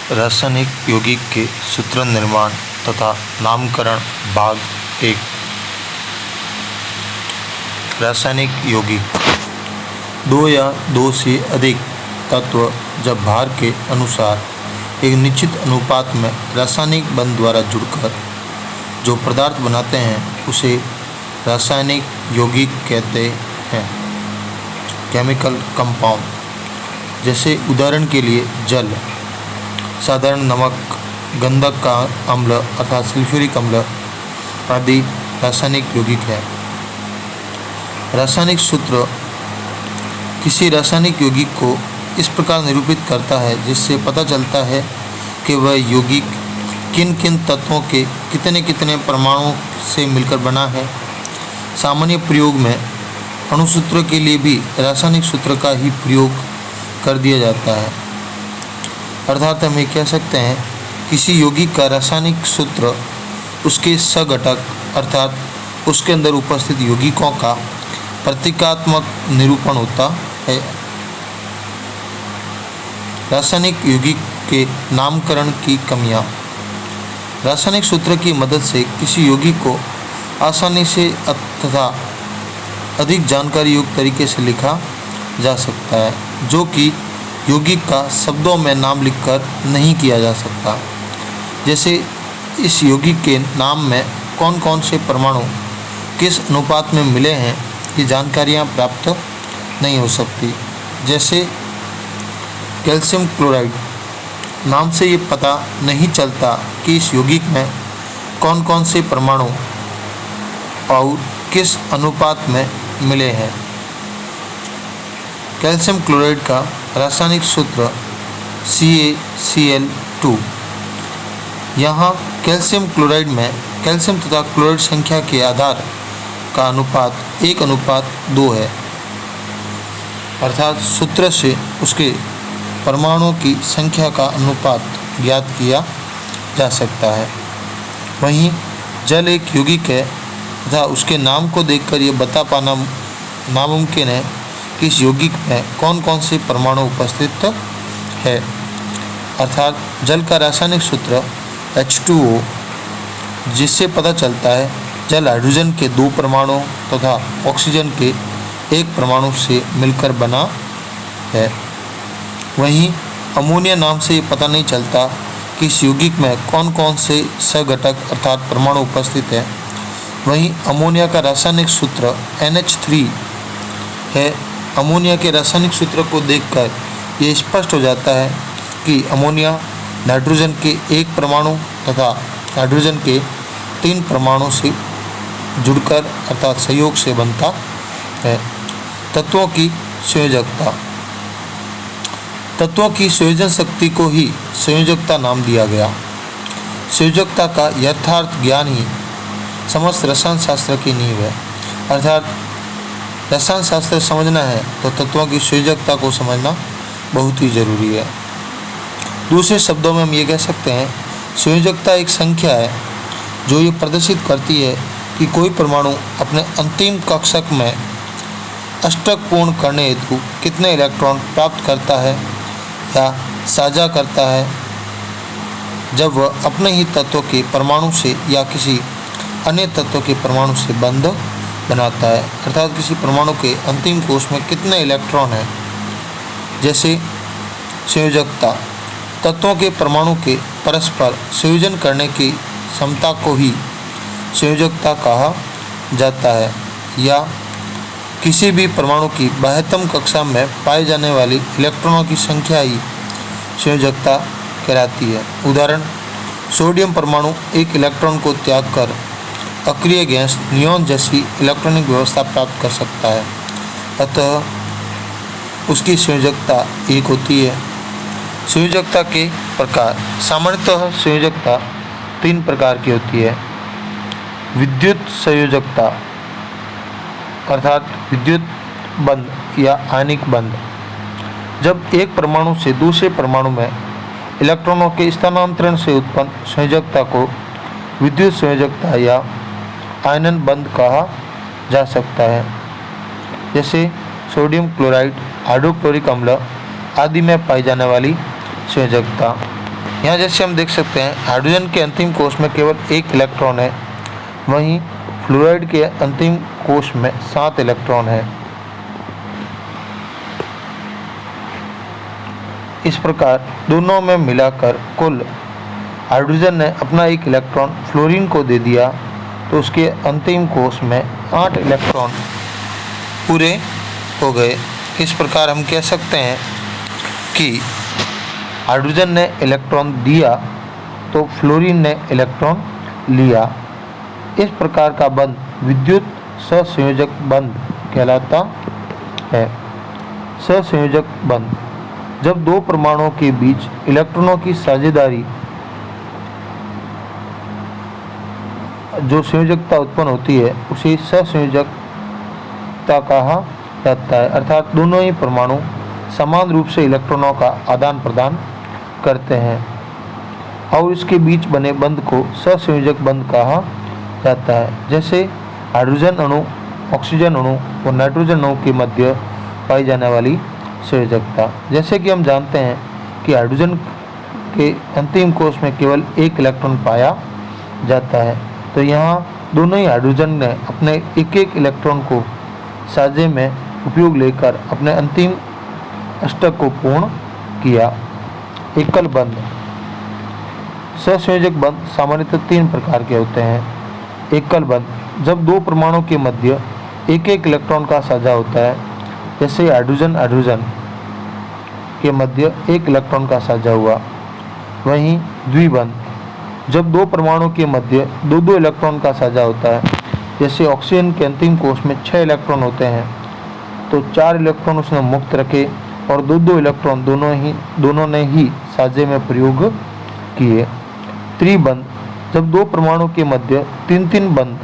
रासायनिक यौगिक के सूत्र निर्माण तथा नामकरण भाग 1। रासायनिक यौगिक दो या दो से अधिक तत्व जब भार के अनुसार एक निश्चित अनुपात में रासायनिक बंध द्वारा जुड़कर जो पदार्थ बनाते हैं उसे रासायनिक यौगिक कहते हैं। केमिकल कंपाउंड जैसे उदाहरण के लिए जल, साधारण नमक, गंधक का अम्ल अर्थात सल्फ्यूरिक अम्ल आदि रासायनिक यौगिक है। रासायनिक सूत्र किसी रासायनिक यौगिक को इस प्रकार निरूपित करता है जिससे पता चलता है कि वह यौगिक किन किन तत्वों के कितने कितने परमाणुओं से मिलकर बना है। सामान्य प्रयोग में अणुसूत्र के लिए भी रासायनिक सूत्र का ही प्रयोग कर दिया जाता है। अर्थात हम ये कह सकते हैं किसी यौगिक का रासायनिक सूत्र उसके सघटक अर्थात उसके अंदर उपस्थित यौगिकों का प्रतीकात्मक निरूपण होता है। रासायनिक यौगिक के नामकरण की कमियां। रासायनिक सूत्र की मदद से किसी यौगिक को आसानी से तथा अधिक जानकारी युक्त तरीके से लिखा जा सकता है जो कि यौगिक का शब्दों में नाम लिखकर नहीं किया जा सकता। जैसे इस यौगिक के नाम में कौन कौन से परमाणु किस अनुपात में मिले हैं ये जानकारियाँ प्राप्त नहीं हो सकती। जैसे कैल्शियम क्लोराइड नाम से ये पता नहीं चलता कि इस यौगिक में कौन कौन से परमाणु और किस अनुपात में मिले हैं। कैल्शियम क्लोराइड का रासायनिक सूत्र CaCl2। यहाँ कैल्शियम क्लोराइड में कैल्शियम तथा क्लोराइड संख्या के आधार का अनुपात 1:2 है। अर्थात सूत्र से उसके परमाणुओं की संख्या का अनुपात ज्ञात किया जा सकता है। वहीं जल एक यौगिक है तथा उसके नाम को देखकर ये बता पाना नामुमकिन है कि इस यौगिक में कौन कौन से परमाणु उपस्थित है। अर्थात जल का रासायनिक सूत्र H2O जिससे पता चलता है जल हाइड्रोजन के 2 परमाणु तथा ऑक्सीजन के 1 परमाणु से मिलकर बना है। वहीं अमोनिया नाम से ये पता नहीं चलता कि इस यौगिक में कौन कौन से सघटक अर्थात परमाणु उपस्थित है। वहीं अमोनिया का रासायनिक सूत्र NH3 है। अमोनिया के रासायनिक सूत्र को देखकर ये स्पष्ट हो जाता है कि अमोनिया नाइट्रोजन के 1 परमाणु तथा हाइड्रोजन के 3 परमाणु से जुड़कर अर्थात संयोग से बनता है। तत्वों की संयोजकता। तत्वों की संयोजन शक्ति को ही संयोजकता नाम दिया गया। संयोजकता का यथार्थ ज्ञान ही समस्त रसायन शास्त्र की नींव है। अर्थात रसायन शास्त्र समझना है तो तत्वों की संयोजकता को समझना बहुत ही जरूरी है। दूसरे शब्दों में हम ये कह सकते हैं संयोजकता एक संख्या है जो ये प्रदर्शित करती है कि कोई परमाणु अपने अंतिम कक्षक में अष्टक पूर्ण करने हेतु कितने इलेक्ट्रॉन प्राप्त करता है या साझा करता है जब वह अपने ही तत्व के परमाणु से या किसी अन्य तत्व के परमाणु से बंध बनाता है। अर्थात किसी परमाणु के अंतिम कोश में कितने इलेक्ट्रॉन हैं। जैसे संयोजकता तत्वों के परमाणु के परस्पर संयोजन करने की क्षमता को ही संयोजकता कहा जाता है। या किसी भी परमाणु की बाह्यतम कक्षा में पाए जाने वाली इलेक्ट्रॉनों की संख्या ही संयोजकता कहलाती है। उदाहरण सोडियम परमाणु एक इलेक्ट्रॉन को त्याग कर अक्रिय गैस नियॉन जैसी इलेक्ट्रॉनिक व्यवस्था प्राप्त कर सकता है। अतः उसकी संयोजकता 1 होती है। संयोजकता के प्रकार। सामान्यतः संयोजकता 3 प्रकार की होती है। विद्युत संयोजकता अर्थात विद्युत बंध या आयनिक बंध। जब एक परमाणु से दूसरे परमाणु में इलेक्ट्रॉनों के स्थानांतरण से उत्पन्न संयोजकता को विद्युत संयोजकता या आयनन बंध कहा जा सकता है। जैसे सोडियम क्लोराइड, हाइड्रोक्लोरिक अम्ल आदि में पाई जाने वाली संयोजकता। यहाँ जैसे हम देख सकते हैं हाइड्रोजन के अंतिम कोश में केवल एक इलेक्ट्रॉन है, वहीं फ्लोराइड के अंतिम कोश में 7 इलेक्ट्रॉन है। इस प्रकार दोनों में मिलाकर कुल हाइड्रोजन ने अपना एक इलेक्ट्रॉन फ्लोरीन को दे दिया, तो उसके अंतिम कोश में 8 इलेक्ट्रॉन पूरे हो गए। इस प्रकार हम कह सकते हैं कि हाइड्रोजन ने इलेक्ट्रॉन दिया तो फ्लोरीन ने इलेक्ट्रॉन लिया। इस प्रकार का बंध विद्युत सहसंयोजक बंध कहलाता है। सहसंयोजक बंध जब दो परमाणुओं के बीच इलेक्ट्रॉनों की साझेदारी जो संयोजकता उत्पन्न होती है उसे सहसंयोजकता कहा जाता है, अर्थात दोनों ही परमाणु समान रूप से इलेक्ट्रॉनों का आदान प्रदान करते हैं और इसके बीच बने बंध को सहसंयोजक बंध कहा जाता है। जैसे हाइड्रोजन अणु, ऑक्सीजन अणु और नाइट्रोजन अणु के मध्य पाई जाने वाली संयोजकता। जैसे कि हम जानते हैं कि हाइड्रोजन के अंतिम कोश में केवल एक इलेक्ट्रॉन पाया जाता है, तो यहाँ दोनों ही हाइड्रोजन ने अपने एक एक इलेक्ट्रॉन को साझे में उपयोग लेकर अपने अंतिम अष्टक को पूर्ण किया। एकल बंध। सहसंयोजक बंध सामान्यतः 3 प्रकार के होते हैं। एकल बंध जब दो परमाणुओं के मध्य एक एक इलेक्ट्रॉन का साझा होता है, जैसे हाइड्रोजन हाइड्रोजन के मध्य एक इलेक्ट्रॉन का साझा हुआ। वहीं द्विबंध जब दो परमाणुओं के मध्य दो दो इलेक्ट्रॉन का साझा होता है, जैसे ऑक्सीजन के अंतिम कोश में 6 इलेक्ट्रॉन होते हैं, तो 4 इलेक्ट्रॉन उसने मुक्त रखे और दो दो इलेक्ट्रॉन दोनों ने ही साझे में प्रयोग किए। त्रिबंध जब दो परमाणु के मध्य 3-3 बंध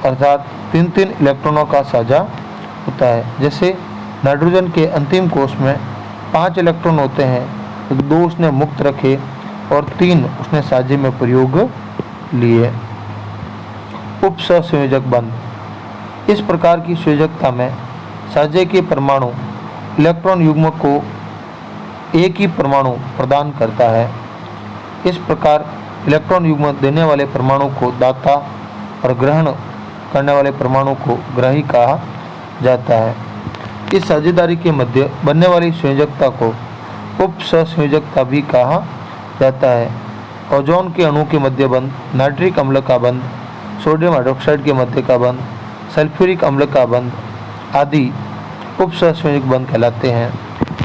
अर्थात 3-3 इलेक्ट्रॉनों का साझा होता है, जैसे नाइट्रोजन के अंतिम कोश में 5 इलेक्ट्रॉन होते हैं, तो 2 उसने मुक्त रखे और 3 उसने साझे में प्रयोग लिए। उपसहसंयोजक बंध। इस प्रकार की संयोजकता में साझे के परमाणु इलेक्ट्रॉन युग्म को एक ही परमाणु प्रदान करता है। इस प्रकार इलेक्ट्रॉन युग्म देने वाले परमाणु को दाता और ग्रहण करने वाले परमाणु को ग्राही कहा जाता है। इस साझेदारी के मध्य बनने वाली संयोजकता को उपसहसंयोजकता भी कहा जाता है। ओजोन के अणु के मध्य बंध, नाइट्रिक अम्ल का बंध, सोडियम हाइड्रोक्साइड के मध्य का बंध, सल्फ्यूरिक अम्ल का बंध आदि उपसहसंयोजक बंध कहलाते हैं।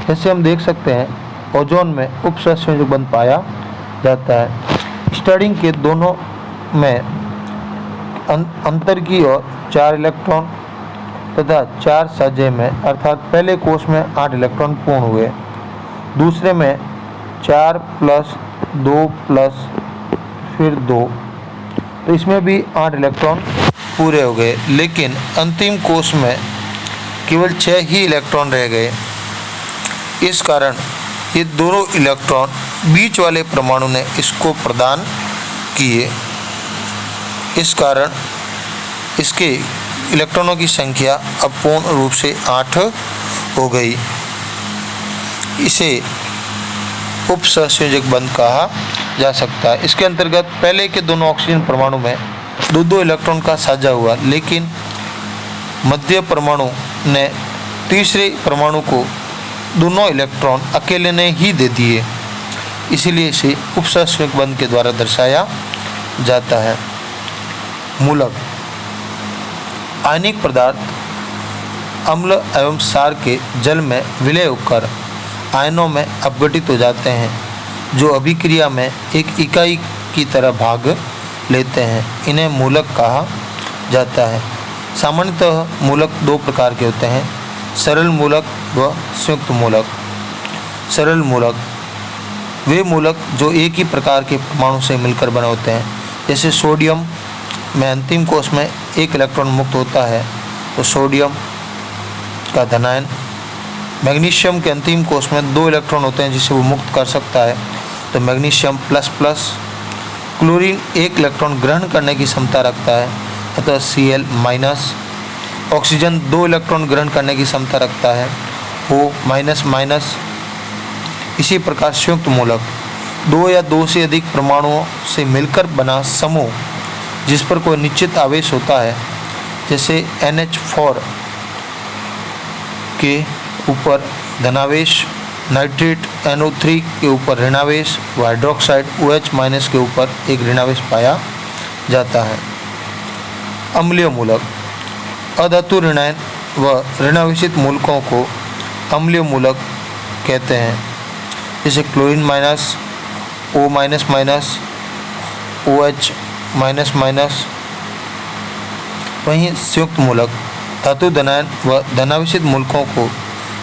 जैसे हम देख सकते हैं ओजोन में उपसहसंयोजक बंध पाया जाता है। स्टैंडिंग के दोनों में अंतर की ओर 4 इलेक्ट्रॉन तथा 4 साझे में अर्थात पहले कोश में 8 इलेक्ट्रॉन पूर्ण हुए, दूसरे में 4 + 2 + फिर 2, तो इसमें भी 8 इलेक्ट्रॉन पूरे हो गए, लेकिन अंतिम कोश में केवल 6 ही इलेक्ट्रॉन रह गए। इस कारण ये दोनों इलेक्ट्रॉन बीच वाले परमाणु ने इसको प्रदान किए। इस कारण इसके इलेक्ट्रॉनों की संख्या अब पूर्ण रूप से 8 हो गई। इसे उपसहसंयोजक बंध कहा जा सकता है। इसके अंतर्गत पहले के दोनों ऑक्सीजन परमाणु में 2-2 इलेक्ट्रॉन का साझा हुआ, लेकिन मध्य परमाणु ने तीसरे परमाणु को दोनों इलेक्ट्रॉन अकेले ने ही दे दिए, इसीलिए इसे उपसहसंयोजक बंध के द्वारा दर्शाया जाता है। मूलक। आयनिक पदार्थ अम्ल एवं क्षार के जल में विलय होकर आयनों में अपघटित हो जाते हैं, जो अभिक्रिया में एक इकाई की तरह भाग लेते हैं। इन्हें मूलक कहा जाता है। सामान्यतः मूलक 2 प्रकार के होते हैं, सरल मूलक व संयुक्त मूलक। सरल मूलक वे मूलक जो एक ही प्रकार के परमाणु से मिलकर बने होते हैं, जैसे सोडियम में अंतिम कोश में 1 इलेक्ट्रॉन मुक्त होता है, तो सोडियम का धनायन। मैग्नीशियम के अंतिम कोश में 2 इलेक्ट्रॉन होते हैं जिसे वो मुक्त कर सकता है, तो मैग्नीशियम ++। क्लोरीन 1 इलेक्ट्रॉन ग्रहण करने की क्षमता रखता है, अतः Cl-। ऑक्सीजन 2 इलेक्ट्रॉन ग्रहण करने की क्षमता रखता है, O-। इसी प्रकार संयुक्त मूलक दो या दो से अधिक परमाणुओं से मिलकर बना समूह जिस पर कोई निश्चित आवेश होता है, जैसे NH4 के ऊपर धनावेश, नाइट्रेट NO3 के ऊपर ऋणावेश व हाइड्रोक्साइड OH- के ऊपर एक ऋणावेश पाया जाता है। अम्लीय मूलक अधातु ऋणायन व ऋणावेशित मूलकों को अम्लीय मूलक कहते हैं, जैसे क्लोरीन माइनस, O-, OH-। वहीं संयुक्त मूलक धातु धनायन व धनावेशित मूलकों को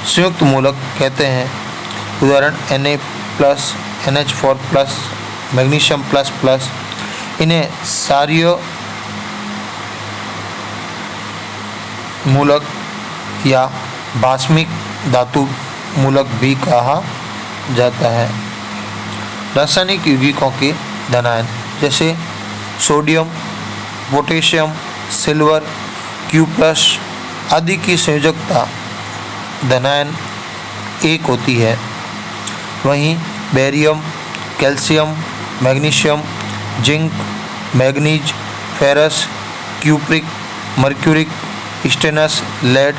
संयुक्त मूलक कहते हैं। उदाहरण Na+, NH4+, मैग्नीशियम++। इन्हें क्षारीय मूलक या बाष्मिक धातु मूलक भी कहा जाता है। रासायनिक यौगिकों के धनायन जैसे सोडियम, पोटेशियम, सिल्वर, Q+ आदि की संयोजकता धनायन 1 होती है। वहीं barium, calcium, magnesium, zinc, manganese, ferrous, cupric, mercuric, stannous, lead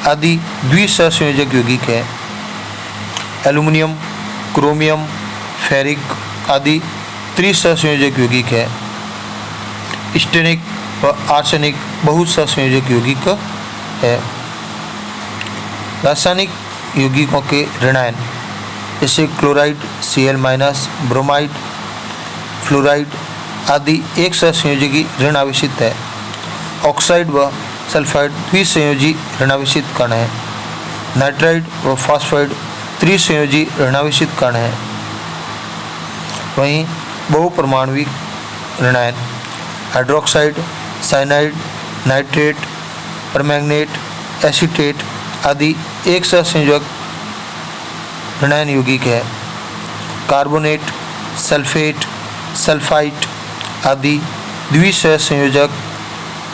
आदि द्विसहसंयोजक यौगिक है। एल्युमिनियम, क्रोमियम, फेरिक आदि त्रिसहसंयोजक यौगिक है। स्टेनिक व आर्सेनिक बहुसहसंयोजक यौगिक है। रासायनिक यौगिकों के ऋणायन जैसे क्लोराइड, Cl-, ब्रोमाइड, फ्लोराइड आदि एक सहसंयोजकी ऋण आवेशित है। ऑक्साइड व सल्फाइड द्विसंयोजी ऋणावेशित कण है। नाइट्राइड व फॉस्फाइड त्रिसंयोजी ऋणावेशित कण है। वहीं बहुपरमाणविक ऋणायन hydroxide, cyanide, nitrate, permanganate, acetate आदि एक सहसंयोजक ऋणायन यौगिक है। कार्बोनेट, सल्फेट, सल्फाइट आदि द्विसहसंयोजक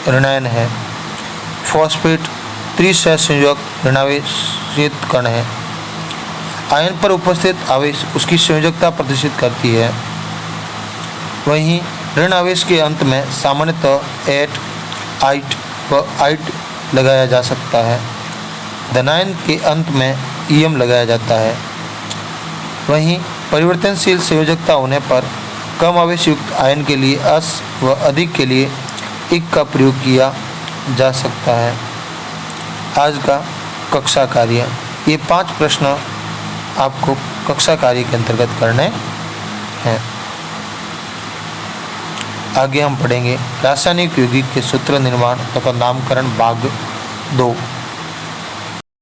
ऋणायन है। फॉस्फेट त्रिसहसंयोजक ऋणावेशित कण है। आयन पर उपस्थित आवेश उसकी संयोजकता प्रदर्शित करती है। वहीं ऋण आवेश के अंत में सामान्यतः एट, आइट व आइट लगाया जा सकता है। धनायन के अंत में ईएम लगाया जाता है। वहीं परिवर्तनशील संयोजकता होने पर कम आवेश युक्त आयन के लिए अस व अधिक के लिए इक का प्रयोग किया जा सकता है। आज का कक्षा कार्य, ये 5 प्रश्न आपको कक्षा कार्य के अंतर्गत करने हैं। आगे हम पढ़ेंगे रासायनिक यौगिक के सूत्र निर्माण तथा नामकरण भाग 2।